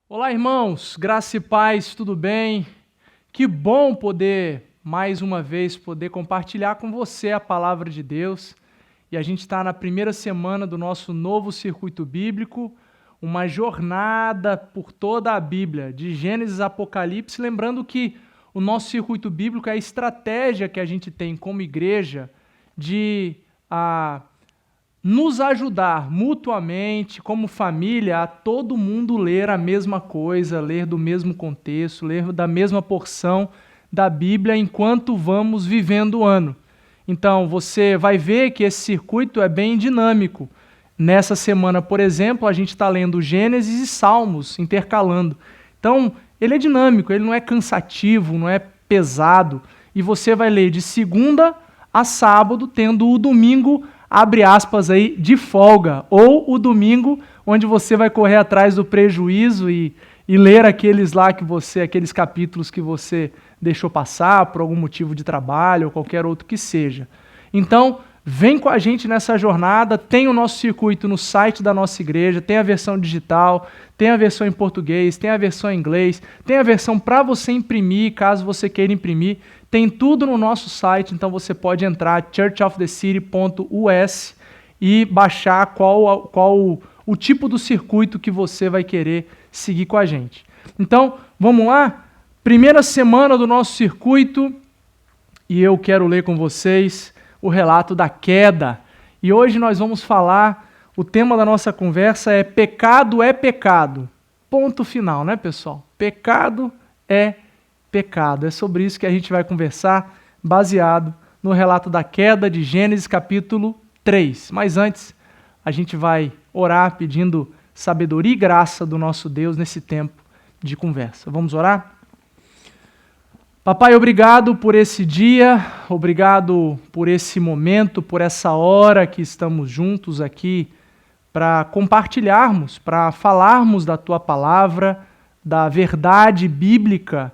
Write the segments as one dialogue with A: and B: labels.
A: Olá, irmãos, graça e paz, tudo bem? Que bom poder, mais uma vez, poder compartilhar com você a palavra de Deus. E a gente está na primeira semana do nosso novo circuito bíblico, uma jornada por toda a Bíblia, de Gênesis a Apocalipse. Lembrando que o nosso circuito bíblico é a estratégia que a gente tem como igreja de nos ajudar mutuamente, como família, a todo mundo ler a mesma coisa, ler do mesmo contexto, ler da mesma porção da Bíblia enquanto vamos vivendo o ano. Então, você vai ver que esse circuito é bem dinâmico. Nessa semana, por exemplo, a gente está lendo Gênesis e Salmos, intercalando. Então, ele é dinâmico, ele não é cansativo, não é pesado. E você vai ler de segunda a sábado, tendo o domingo, abre aspas aí, de folga, ou o domingo, onde você vai correr atrás do prejuízo e ler aqueles capítulos que você deixou passar por algum motivo de trabalho ou qualquer outro que seja. Então, vem com a gente nessa jornada, tem o nosso circuito no site da nossa igreja, tem a versão digital, tem a versão em português, tem a versão em inglês, tem a versão para você imprimir, caso você queira imprimir, tem tudo no nosso site, então você pode entrar churchofthecity.us e baixar qual o tipo do circuito que você vai querer seguir com a gente. Então, vamos lá? Primeira semana do nosso circuito e eu quero ler com vocês o relato da queda. E hoje nós vamos falar, o tema da nossa conversa é pecado é pecado. Ponto final, né, pessoal? Pecado é pecado. É sobre isso que a gente vai conversar, baseado no relato da queda de Gênesis capítulo 3. Mas antes, a gente vai orar pedindo sabedoria e graça do nosso Deus nesse tempo de conversa. Vamos orar? Papai, obrigado por esse dia, obrigado por esse momento, por essa hora que estamos juntos aqui para compartilharmos, para falarmos da Tua palavra, da verdade bíblica,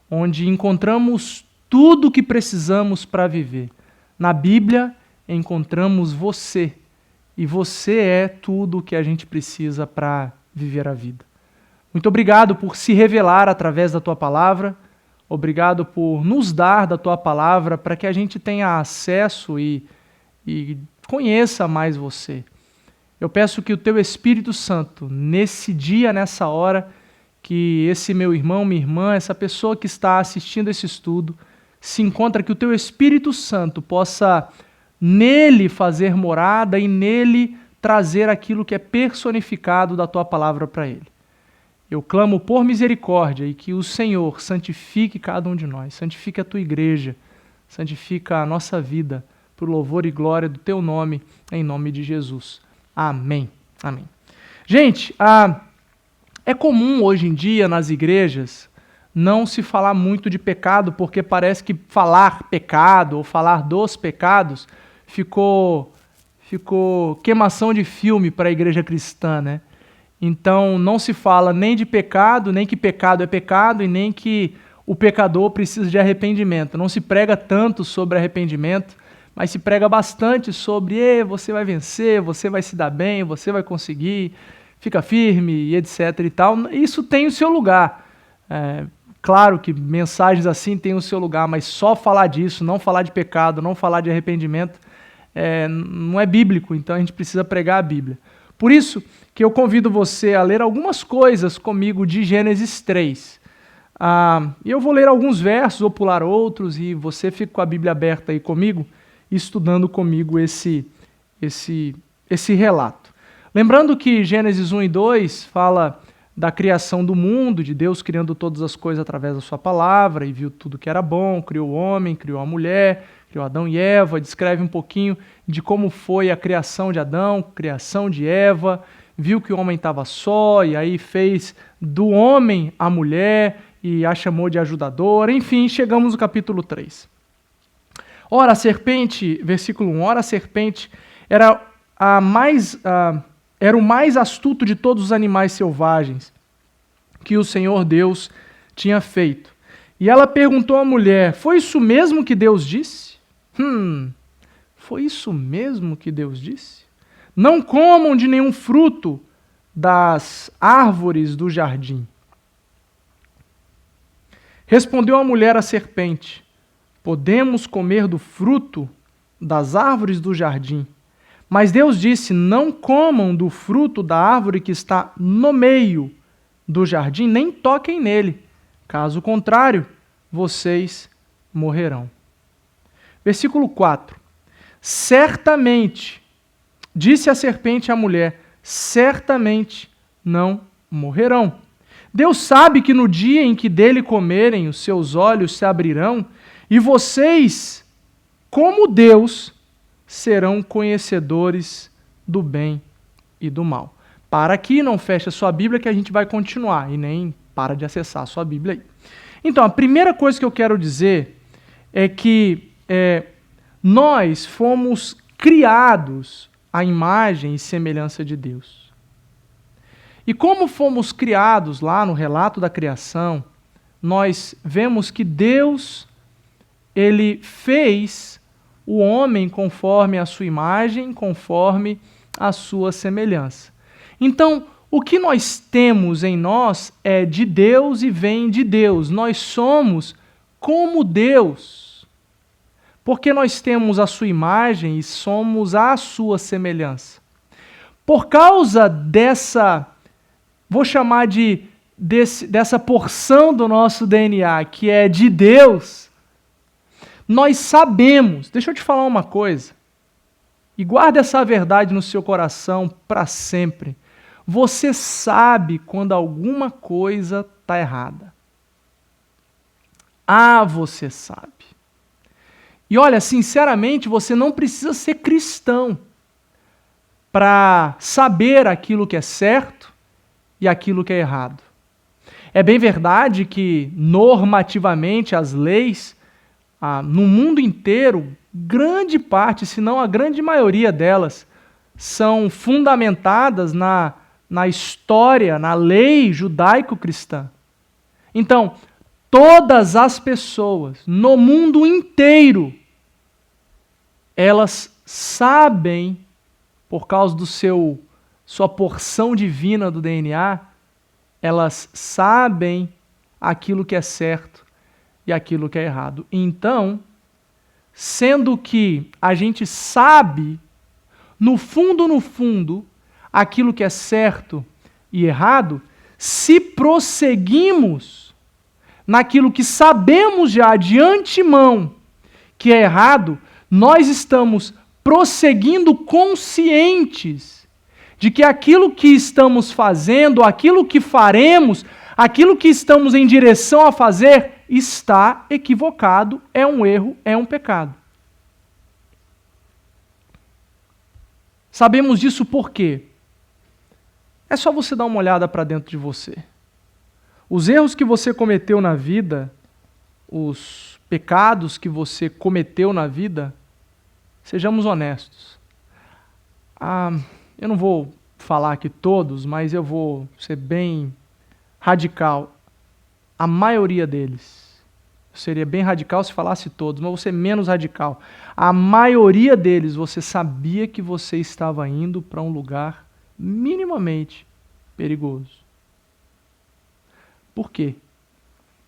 A: onde encontramos tudo o que precisamos para viver. Na Bíblia, encontramos você, e você é tudo o que a gente precisa para viver a vida. Muito obrigado por se revelar através da Tua palavra. Obrigado por nos dar da Tua palavra para que a gente tenha acesso e conheça mais você. Eu peço que o Teu Espírito Santo, nesse dia, nessa hora, que esse meu irmão, minha irmã, essa pessoa que está assistindo esse estudo, se encontra, que o Teu Espírito Santo possa nele fazer morada e nele trazer aquilo que é personificado da Tua palavra para ele. Eu clamo por misericórdia e que o Senhor santifique cada um de nós, santifique a Tua igreja, santifica a nossa vida, por louvor e glória do Teu nome, em nome de Jesus. Amém. Amém. Gente, é comum hoje em dia nas igrejas não se falar muito de pecado, porque parece que falar pecado ou falar dos pecados ficou queimação de filme para a igreja cristã, né? Então, não se fala nem de pecado, nem que pecado é pecado e nem que o pecador precisa de arrependimento. Não se prega tanto sobre arrependimento, mas se prega bastante sobre você vai vencer, você vai se dar bem, você vai conseguir, fica firme e etc. e tal. Isso tem o seu lugar. Claro que mensagens assim têm o seu lugar, mas só falar disso, não falar de pecado, não falar de arrependimento, não é bíblico, então a gente precisa pregar a Bíblia. Por isso que eu convido você a ler algumas coisas comigo de Gênesis 3. E eu vou ler alguns versos, vou pular outros, e você fica com a Bíblia aberta aí comigo, estudando comigo esse relato. Lembrando que Gênesis 1 e 2 fala da criação do mundo, de Deus criando todas as coisas através da sua palavra, e viu tudo que era bom, criou o homem, criou a mulher, criou Adão e Eva, descreve um pouquinho de como foi a criação de Adão, criação de Eva, viu que o homem estava só, e aí fez do homem a mulher, e a chamou de ajudadora, enfim, chegamos no capítulo 3. Ora, a serpente, versículo 1, ora, a serpente era o mais astuto de todos os animais selvagens que o Senhor Deus tinha feito. E ela perguntou à mulher, foi isso mesmo que Deus disse? Foi isso mesmo que Deus disse? Não comam de nenhum fruto das árvores do jardim. Respondeu a mulher à serpente: podemos comer do fruto das árvores do jardim. Mas Deus disse: não comam do fruto da árvore que está no meio do jardim, nem toquem nele. Caso contrário, vocês morrerão. Versículo 4. Certamente, disse a serpente à mulher, certamente não morrerão. Deus sabe que no dia em que dele comerem, os seus olhos se abrirão, e vocês, como Deus, serão conhecedores do bem e do mal. Para aqui, não feche a sua Bíblia que a gente vai continuar, e nem para de acessar a sua Bíblia aí. Então, a primeira coisa que eu quero dizer é que nós fomos criados à imagem e semelhança de Deus. E como fomos criados lá no relato da criação, nós vemos que Deus, ele fez o homem conforme a sua imagem, conforme a sua semelhança. Então, o que nós temos em nós é de Deus e vem de Deus. Nós somos como Deus, porque nós temos a sua imagem e somos a sua semelhança. Por causa dessa, vou chamar dessa porção do nosso DNA que é de Deus, nós sabemos, deixa eu te falar uma coisa, e guarda essa verdade no seu coração para sempre. Você sabe quando alguma coisa está errada. Você sabe. E olha, sinceramente, você não precisa ser cristão para saber aquilo que é certo e aquilo que é errado. É bem verdade que, normativamente, as leis, no mundo inteiro, grande parte, se não a grande maioria delas, são fundamentadas na história, na lei judaico-cristã. Então, todas as pessoas no mundo inteiro, elas sabem, por causa do sua porção divina do DNA, elas sabem aquilo que é certo e aquilo que é errado. Então, sendo que a gente sabe, no fundo, aquilo que é certo e errado, se prosseguimos naquilo que sabemos já de antemão que é errado, nós estamos prosseguindo conscientes de que aquilo que estamos fazendo, aquilo que faremos, aquilo que estamos em direção a fazer, está equivocado, é um erro, é um pecado. Sabemos disso por quê? É só você dar uma olhada para dentro de você. Os erros que você cometeu na vida, os pecados que você cometeu na vida, sejamos honestos. Eu não vou falar aqui todos, mas eu vou ser bem radical. A maioria deles. Eu seria bem radical se falasse todos, mas vou ser menos radical. A maioria deles, você sabia que você estava indo para um lugar minimamente perigoso. Por quê?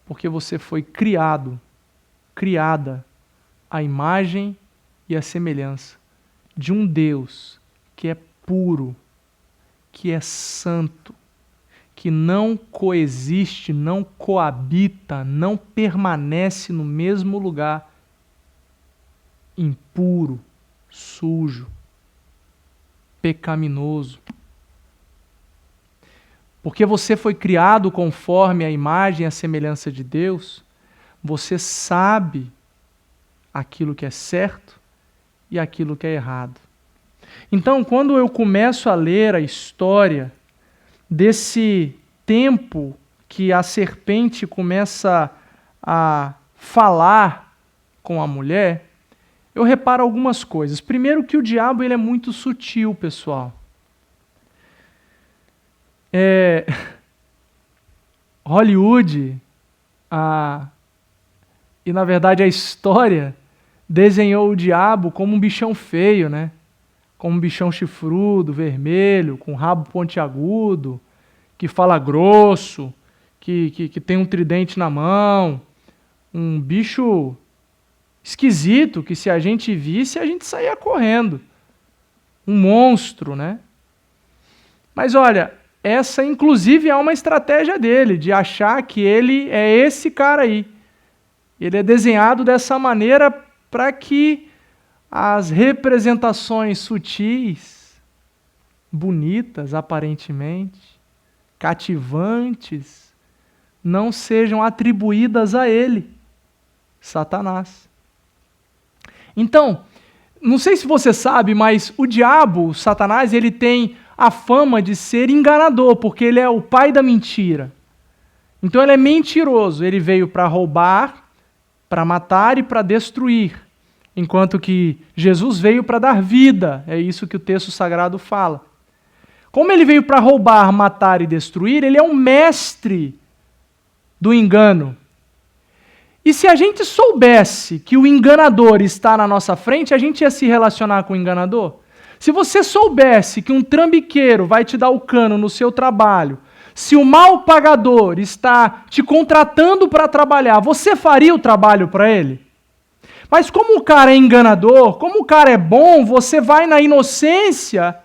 A: Porque você foi criada à imagem e à semelhança de um Deus que é puro, que é santo, que não coexiste, não coabita, não permanece no mesmo lugar, impuro, sujo, pecaminoso. Porque você foi criado conforme a imagem e a semelhança de Deus, você sabe aquilo que é certo e aquilo que é errado. Então, quando eu começo a ler a história desse tempo que a serpente começa a falar com a mulher, eu reparo algumas coisas. Primeiro que o diabo ele é muito sutil, pessoal. Hollywood, e na verdade a história, desenhou o diabo como um bichão feio, né? Como um bichão chifrudo, vermelho, com rabo pontiagudo, que fala grosso, que tem um tridente na mão. um bicho esquisito que se a gente visse, a gente saía correndo. Um monstro, né? Mas olha, essa inclusive é uma estratégia dele, de achar que ele é esse cara aí. Ele é desenhado dessa maneira para que as representações sutis, bonitas aparentemente, cativantes, não sejam atribuídas a ele, Satanás. Então, não sei se você sabe, mas o diabo, Satanás, ele tem a fama de ser enganador, porque ele é o pai da mentira. Então ele é mentiroso, ele veio para roubar, para matar e para destruir, enquanto que Jesus veio para dar vida, é isso que o texto sagrado fala. Como ele veio para roubar, matar e destruir, ele é um mestre do engano. E se a gente soubesse que o enganador está na nossa frente, a gente ia se relacionar com o enganador? Se você soubesse que um trambiqueiro vai te dar o cano no seu trabalho, se o mal pagador está te contratando para trabalhar, você faria o trabalho para ele? Mas como o cara é enganador, como o cara é bom, você vai na inocência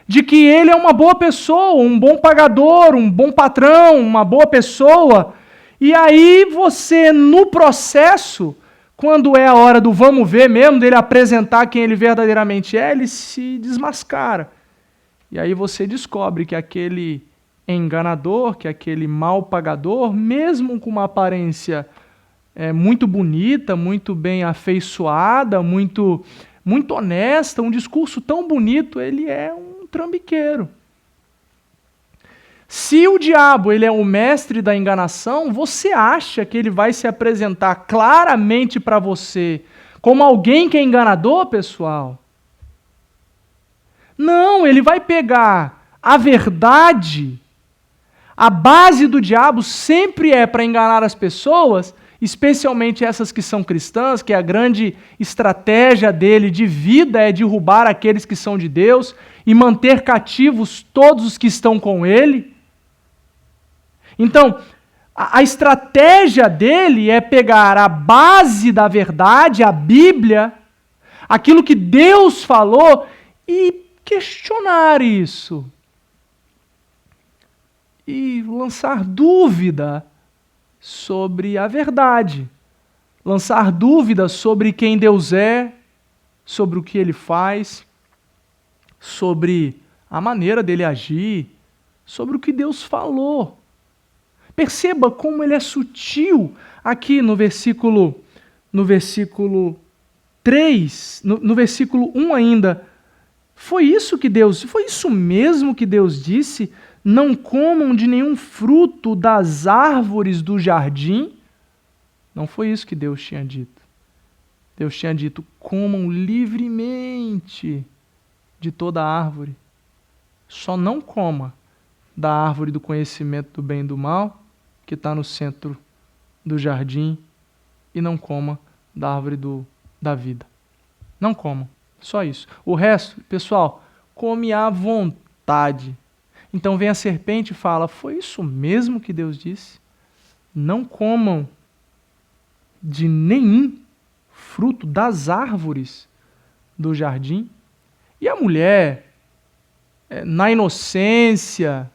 A: de que ele é uma boa pessoa, um bom pagador, um bom patrão, uma boa pessoa. E aí você, no processo, quando é a hora do vamos ver mesmo, dele apresentar quem ele verdadeiramente é, ele se desmascara. E aí você descobre que aquele enganador, que aquele mal pagador, mesmo com uma aparência muito bonita, muito bem afeiçoada, muito honesta, um discurso tão bonito, ele é um trambiqueiro. Se o diabo ele é o mestre da enganação, você acha que ele vai se apresentar claramente para você como alguém que é enganador, pessoal? Não, ele vai pegar a verdade. A base do diabo sempre é para enganar as pessoas, especialmente essas que são cristãs, que a grande estratégia dele de vida é derrubar aqueles que são de Deus e manter cativos todos os que estão com ele. Então, a estratégia dele é pegar a base da verdade, a Bíblia, aquilo que Deus falou, e questionar isso. E lançar dúvida sobre a verdade. Lançar dúvidas sobre quem Deus é, sobre o que ele faz, sobre a maneira dele agir, sobre o que Deus falou. Perceba como ele é sutil aqui no versículo 3, no versículo 1 ainda. Foi isso mesmo que Deus disse? Não comam de nenhum fruto das árvores do jardim? Não foi isso que Deus tinha dito. Deus tinha dito, comam livremente de toda árvore. Só não coma da árvore do conhecimento do bem e do mal, que está no centro do jardim, e não coma da árvore da vida. Não comam, só isso. O resto, pessoal, come à vontade. Então vem a serpente e fala, foi isso mesmo que Deus disse? Não comam de nenhum fruto das árvores do jardim. E a mulher, na inocência,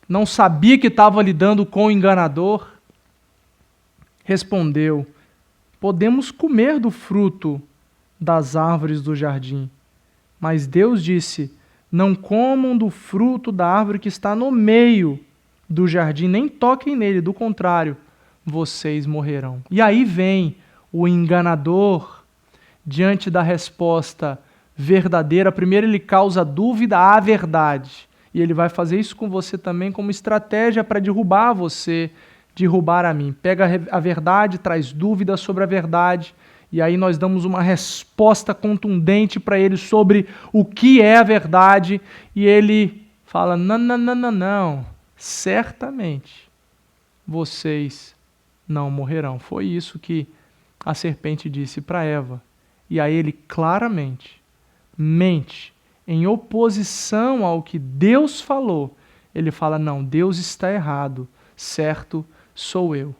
A: não sabia que estava lidando com o enganador, respondeu, podemos comer do fruto das árvores do jardim. Mas Deus disse, não comam do fruto da árvore que está no meio do jardim, nem toquem nele, do contrário, vocês morrerão. E aí vem o enganador, diante da resposta verdadeira. Primeiro ele causa dúvida à verdade. E ele vai fazer isso com você também como estratégia para derrubar você, derrubar a mim. Pega a verdade, traz dúvidas sobre a verdade, e aí nós damos uma resposta contundente para ele sobre o que é a verdade, e ele fala, não, certamente vocês não morrerão. Foi isso que a serpente disse para Eva. E aí ele claramente mente, em oposição ao que Deus falou. Ele fala, não, Deus está errado, certo sou eu.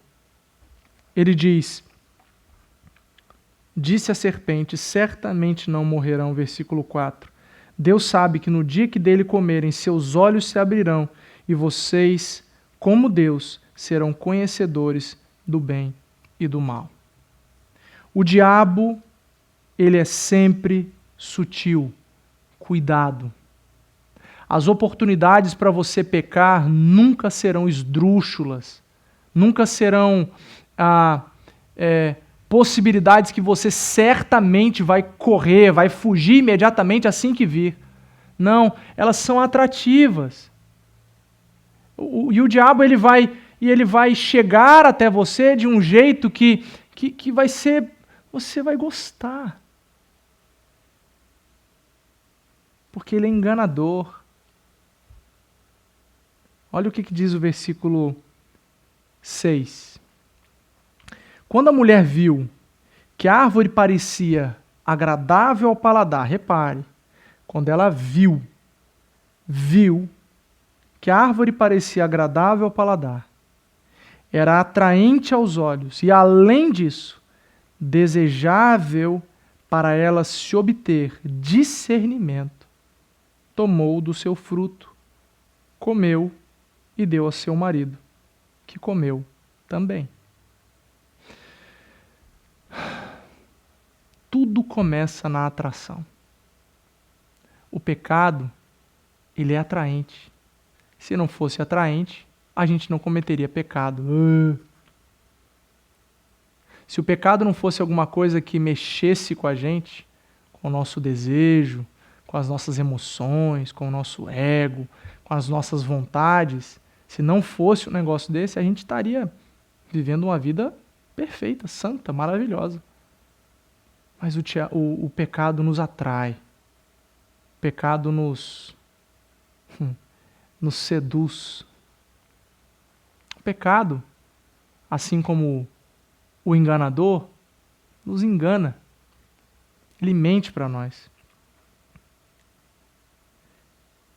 A: Ele diz: disse a serpente, certamente não morrerão, versículo 4. Deus sabe que no dia que dele comerem, seus olhos se abrirão e vocês, como Deus, serão conhecedores do bem e do mal. O diabo, ele é sempre sutil. Cuidado. As oportunidades para você pecar nunca serão esdrúxulas, nunca serão possibilidades que você certamente vai correr, vai fugir imediatamente assim que vir. Não, elas são atrativas. E o diabo ele vai chegar até você de um jeito que vai ser, você vai gostar. Porque ele é enganador. Olha o que diz o versículo 6. Quando a mulher viu que a árvore parecia agradável ao paladar, repare, quando ela viu que a árvore parecia agradável ao paladar, era atraente aos olhos e, além disso, desejável para ela se obter discernimento, tomou do seu fruto, comeu e deu a seu marido, que comeu também. Tudo começa na atração. O pecado, ele é atraente. Se não fosse atraente, a gente não cometeria pecado. Se o pecado não fosse alguma coisa que mexesse com a gente, com o nosso desejo, com as nossas emoções, com o nosso ego, com as nossas vontades, se não fosse um negócio desse, a gente estaria vivendo uma vida perfeita, santa, maravilhosa. Mas o pecado nos atrai. O pecado nos seduz. O pecado, assim como o enganador, nos engana. Ele mente para nós.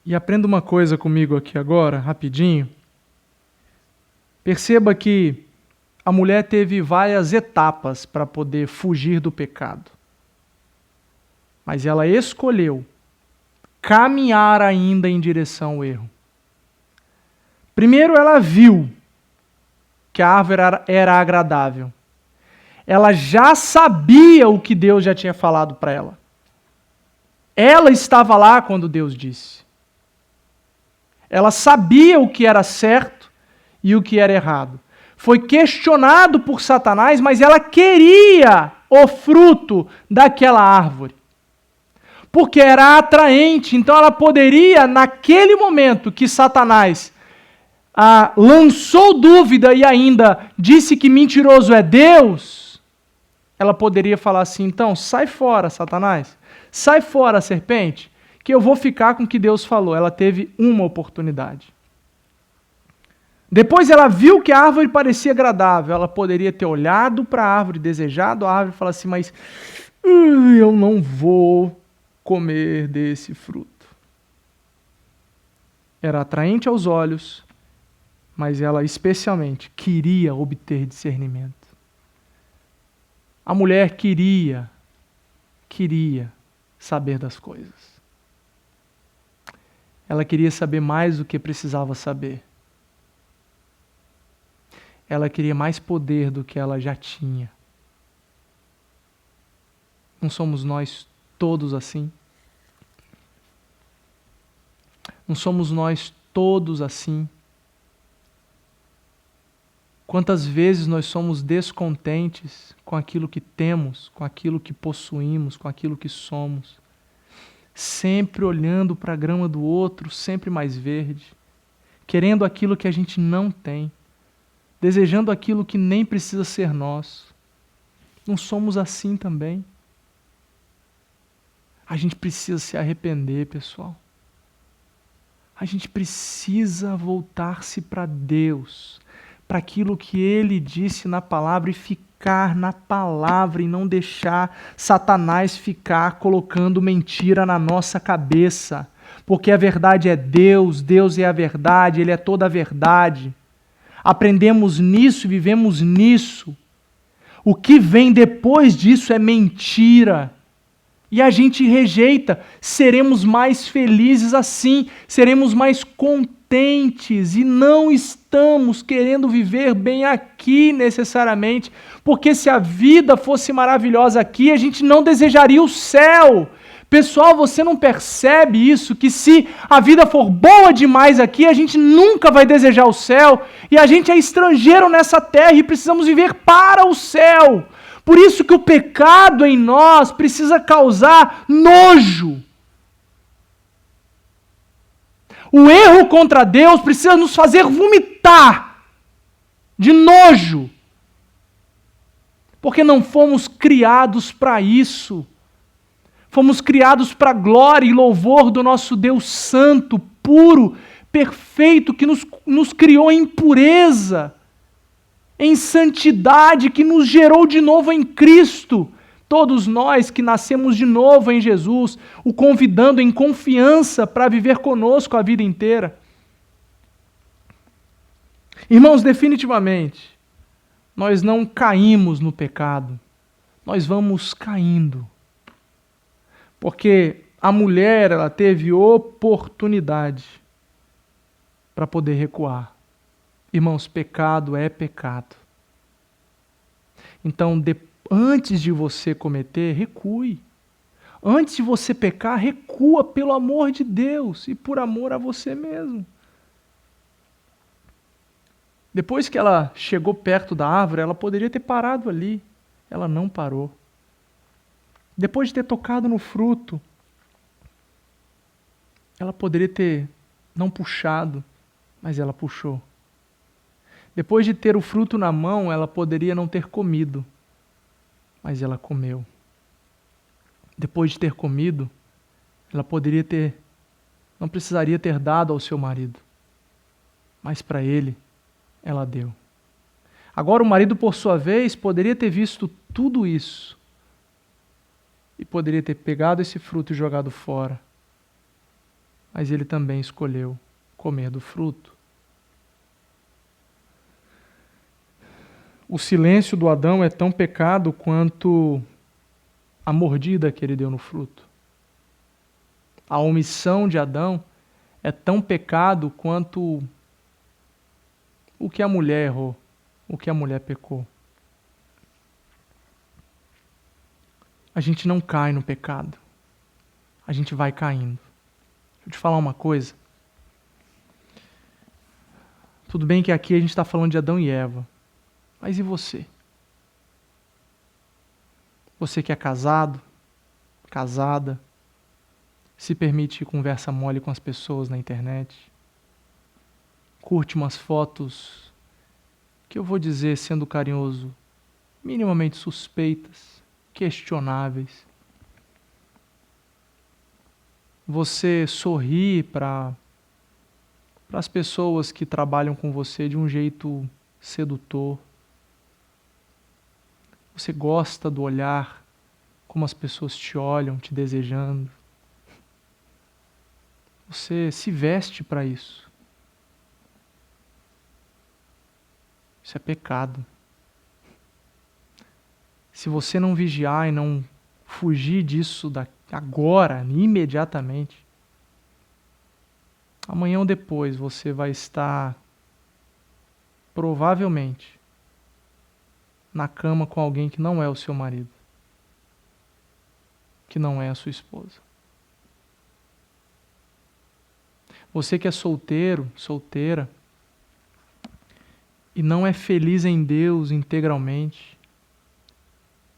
A: E aprenda uma coisa comigo aqui agora, rapidinho. Perceba que a mulher teve várias etapas para poder fugir do pecado. Mas ela escolheu caminhar ainda em direção ao erro. Primeiro ela viu que a árvore era agradável. Ela já sabia o que Deus já tinha falado para ela. Ela estava lá quando Deus disse. Ela sabia o que era certo e o que era errado. Foi questionado por Satanás, mas ela queria o fruto daquela árvore. Porque era atraente, então ela poderia, naquele momento que Satanás lançou dúvida e ainda disse que mentiroso é Deus, ela poderia falar assim, então sai fora, Satanás, sai fora, serpente, que eu vou ficar com o que Deus falou. Ela teve uma oportunidade. Depois ela viu que a árvore parecia agradável, ela poderia ter olhado para a árvore, desejado a árvore e falar assim, mas eu não vou comer desse fruto. Era atraente aos olhos, mas ela especialmente queria obter discernimento. A mulher queria saber das coisas. Ela queria saber mais do que precisava saber. Ela queria mais poder do que ela já tinha. Não somos nós todos assim? Não somos nós todos assim? Quantas vezes nós somos descontentes com aquilo que temos, com aquilo que possuímos, com aquilo que somos, sempre olhando para a grama do outro, sempre mais verde, querendo aquilo que a gente não tem, desejando aquilo que nem precisa ser nosso. Não somos assim também? A gente precisa se arrepender, pessoal. A gente precisa voltar-se para Deus, para aquilo que Ele disse na palavra e ficar na palavra e não deixar Satanás ficar colocando mentira na nossa cabeça. Porque a verdade é Deus, Deus é a verdade, Ele é toda a verdade. Aprendemos nisso e vivemos nisso. O que vem depois disso é mentira. E a gente rejeita. Seremos mais felizes assim, seremos mais contentes e não estamos querendo viver bem aqui necessariamente, porque se a vida fosse maravilhosa aqui, a gente não desejaria o céu. Pessoal, você não percebe isso? Que se a vida for boa demais aqui, a gente nunca vai desejar o céu, e a gente é estrangeiro nessa terra e precisamos viver para o céu. Por isso que o pecado em nós precisa causar nojo. O erro contra Deus precisa nos fazer vomitar de nojo. Porque não fomos criados para isso. Fomos criados para a glória e louvor do nosso Deus santo, puro, perfeito, que nos criou em pureza, em santidade, que nos gerou de novo em Cristo. Todos nós que nascemos de novo em Jesus, o convidando em confiança para viver conosco a vida inteira. Irmãos, definitivamente, nós não caímos no pecado, nós vamos caindo. Porque a mulher, ela teve oportunidade para poder recuar. Irmãos, pecado é pecado. Então, antes de você cometer, recue. Antes de você pecar, recua pelo amor de Deus e por amor a você mesmo. Depois que ela chegou perto da árvore, ela poderia ter parado ali. Ela não parou. Depois de ter tocado no fruto, ela poderia ter não puxado, mas ela puxou. Depois de ter o fruto na mão, ela poderia não ter comido, mas ela comeu. Depois de ter comido, ela não precisaria ter dado ao seu marido, mas para ele, ela deu. Agora o marido, por sua vez, poderia ter visto tudo isso e poderia ter pegado esse fruto e jogado fora, mas ele também escolheu comer do fruto. O silêncio do Adão é tão pecado quanto a mordida que ele deu no fruto. A omissão de Adão é tão pecado quanto o que a mulher errou, o que a mulher pecou. A gente não cai no pecado. A gente vai caindo. Deixa eu te falar uma coisa. Tudo bem que aqui a gente está falando de Adão e Eva. Mas e você? Você que é casado, casada, se permite conversa mole com as pessoas na internet, curte umas fotos que eu vou dizer, sendo carinhoso, minimamente suspeitas, questionáveis. Você sorri para as pessoas que trabalham com você de um jeito sedutor. Você gosta do olhar, como as pessoas te olham, te desejando. Você se veste para isso. Isso é pecado. Se você não vigiar e não fugir disso agora, imediatamente, amanhã ou depois você vai estar, provavelmente, na cama com alguém que não é o seu marido, que não é a sua esposa. Você que é solteiro, solteira, e não é feliz em Deus integralmente,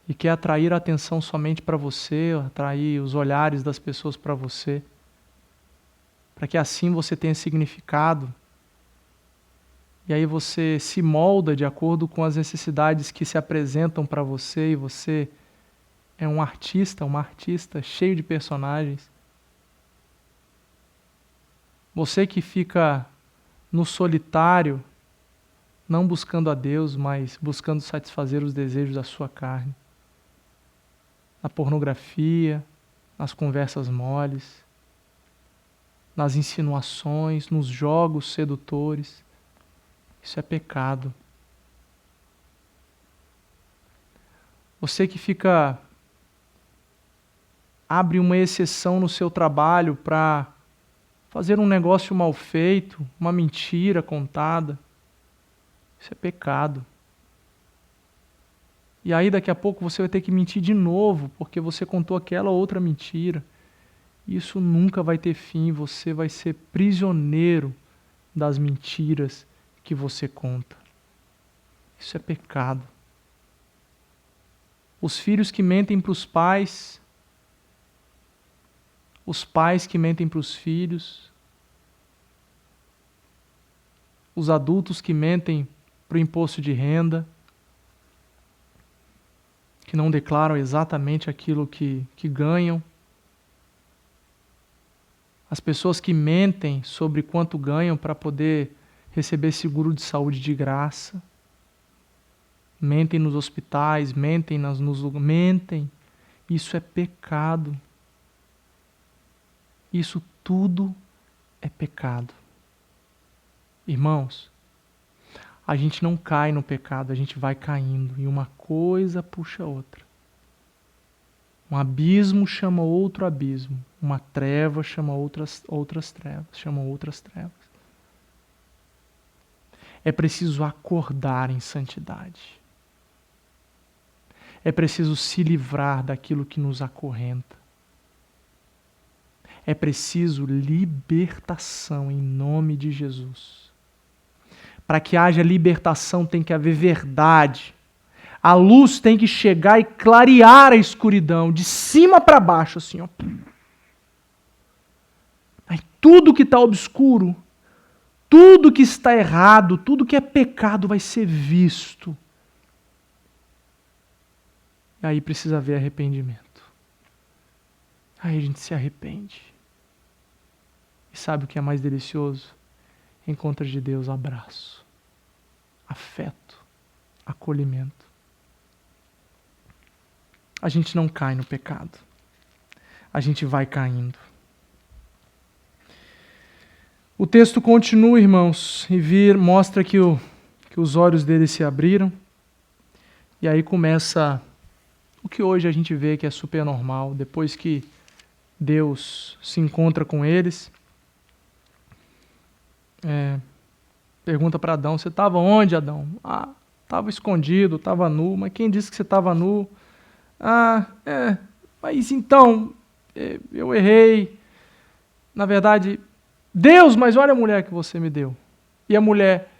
A: e quer atrair a atenção somente para você, atrair os olhares das pessoas para você, para que assim você tenha significado, e aí você se molda de acordo com as necessidades que se apresentam para você, e você é um artista, uma artista cheio de personagens. Você que fica no solitário, não buscando a Deus, mas buscando satisfazer os desejos da sua carne. Na pornografia, nas conversas moles, nas insinuações, nos jogos sedutores. Isso é pecado. Você que abre uma exceção no seu trabalho para fazer um negócio mal feito, uma mentira contada. Isso é pecado. E aí daqui a pouco você vai ter que mentir de novo, porque você contou aquela outra mentira. Isso nunca vai ter fim, você vai ser prisioneiro das mentiras que você conta. Isso é pecado. Os filhos que mentem para os pais que mentem para os filhos, os adultos que mentem para o imposto de renda, que não declaram exatamente aquilo que ganham, as pessoas que mentem sobre quanto ganham para poder receber seguro de saúde de graça, mentem nos hospitais, mentem nos lugares, mentem. Isso é pecado. Isso tudo é pecado. Irmãos, a gente não cai no pecado, a gente vai caindo e uma coisa puxa a outra. Um abismo chama outro abismo, uma treva chama outras trevas. É preciso acordar em santidade. É preciso se livrar daquilo que nos acorrenta. É preciso libertação em nome de Jesus. Para que haja libertação tem que haver verdade. A luz tem que chegar e clarear a escuridão, de cima para baixo, assim, ó. Aí tudo que está obscuro, tudo que está errado, tudo que é pecado vai ser visto. E aí precisa haver arrependimento. Aí a gente se arrepende. E sabe o que é mais delicioso? Encontra de Deus abraço, afeto, acolhimento. A gente não cai no pecado. A gente vai caindo. O texto continua, irmãos, e mostra que os olhos dele se abriram. E aí começa o que hoje a gente vê que é super normal. Depois que Deus se encontra com eles, pergunta para Adão: você estava onde, Adão? Estava escondido, estava nu. Mas quem disse que você estava nu? Mas então, eu errei. Na verdade, Deus, mas olha a mulher que você me deu. E a mulher: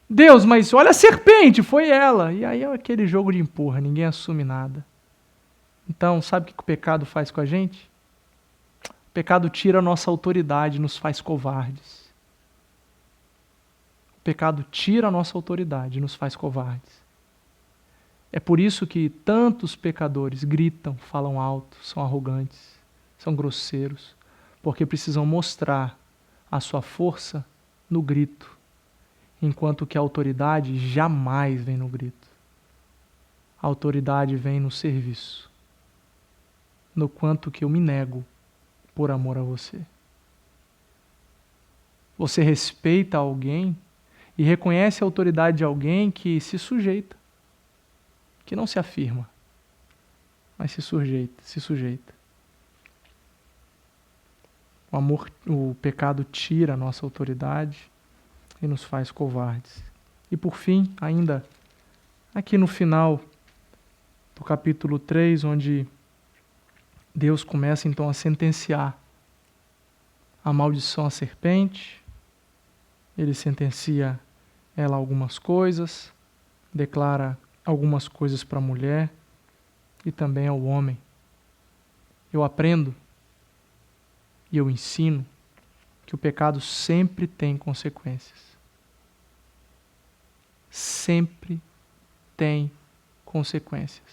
A: Deus, mas olha a serpente, foi ela. E aí é aquele jogo de empurra, ninguém assume nada. Então, sabe o que o pecado faz com a gente? O pecado tira a nossa autoridade, nos faz covardes. O pecado tira a nossa autoridade, nos faz covardes. É por isso que tantos pecadores gritam, falam alto, são arrogantes, são grosseiros, porque precisam mostrar a sua força no grito, enquanto que a autoridade jamais vem no grito. A autoridade vem no serviço, no quanto que eu me nego por amor a você. Você respeita alguém e reconhece a autoridade de alguém que se sujeita, que não se afirma, mas se sujeita. O pecado tira a nossa autoridade e nos faz covardes. E por fim, ainda aqui no final do capítulo 3, onde Deus começa então a sentenciar a maldição à serpente, ele sentencia ela algumas coisas, declara algumas coisas para a mulher e também ao homem. Eu aprendo e eu ensino que o pecado sempre tem consequências. Sempre tem consequências.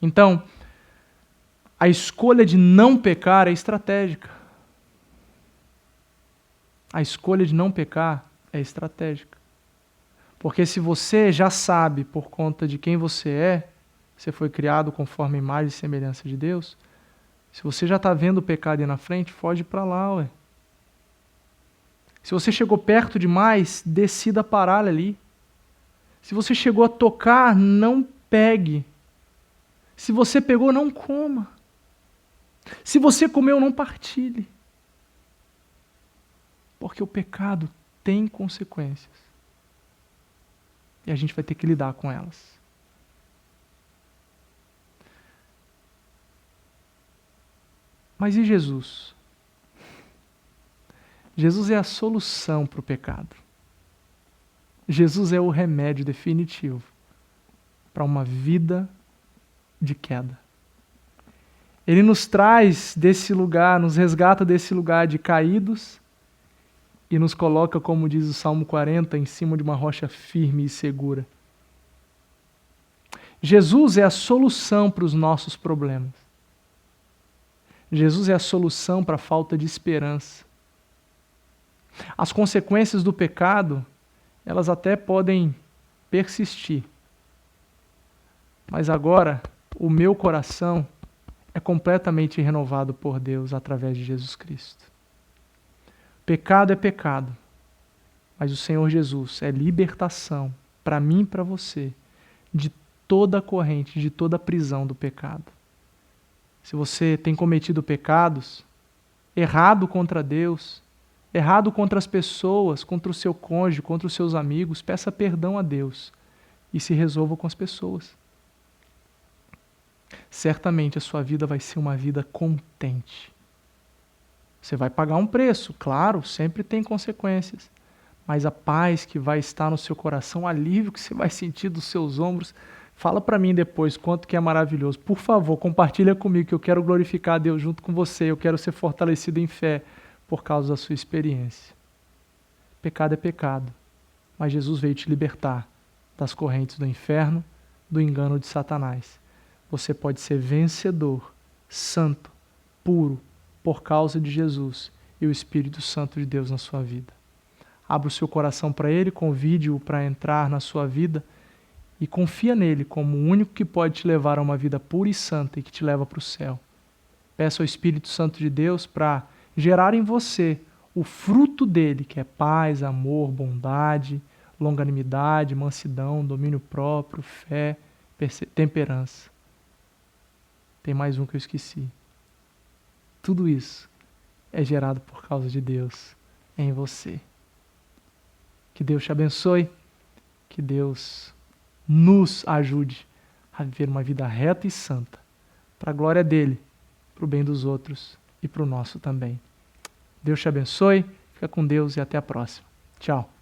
A: Então, a escolha de não pecar é estratégica. A escolha de não pecar é estratégica. Porque se você já sabe, por conta de quem você foi criado conforme a imagem e semelhança de Deus, se você já está vendo o pecado aí na frente, foge para lá, ué. Se você chegou perto demais, decida parar ali. Se você chegou a tocar, não pegue. Se você pegou, não coma. Se você comeu, não partilhe. Porque o pecado tem consequências. E a gente vai ter que lidar com elas. Mas e Jesus? Jesus é a solução para o pecado. Jesus é o remédio definitivo para uma vida de queda. Ele nos traz desse lugar, nos resgata desse lugar de caídos e nos coloca, como diz o Salmo 40, em cima de uma rocha firme e segura. Jesus é a solução para os nossos problemas. Jesus é a solução para a falta de esperança. As consequências do pecado, elas até podem persistir. Mas agora, o meu coração é completamente renovado por Deus através de Jesus Cristo. Pecado é pecado, mas o Senhor Jesus é libertação para mim e para você de toda a corrente, de toda a prisão do pecado. Se você tem cometido pecados, errado contra Deus, errado contra as pessoas, contra o seu cônjuge, contra os seus amigos, peça perdão a Deus e se resolva com as pessoas. Certamente a sua vida vai ser uma vida contente. Você vai pagar um preço, claro, sempre tem consequências, mas a paz que vai estar no seu coração, o alívio que você vai sentir dos seus ombros, fala para mim depois quanto que é maravilhoso. Por favor, compartilha comigo que eu quero glorificar a Deus junto com você, eu quero ser fortalecido em fé por causa da sua experiência. Pecado é pecado, mas Jesus veio te libertar das correntes do inferno, do engano de Satanás. Você pode ser vencedor, santo, puro, por causa de Jesus e o Espírito Santo de Deus na sua vida. Abra o seu coração para Ele, convide-o para entrar na sua vida e confia nele como o único que pode te levar a uma vida pura e santa e que te leva para o céu. Peça ao Espírito Santo de Deus para gerar em você o fruto dele, que é paz, amor, bondade, longanimidade, mansidão, domínio próprio, fé, temperança. Tem mais um que eu esqueci. Tudo isso é gerado por causa de Deus em você. Que Deus te abençoe, que Deus nos ajude a viver uma vida reta e santa, para a glória dele, para o bem dos outros e para o nosso também. Deus te abençoe, fica com Deus e até a próxima. Tchau.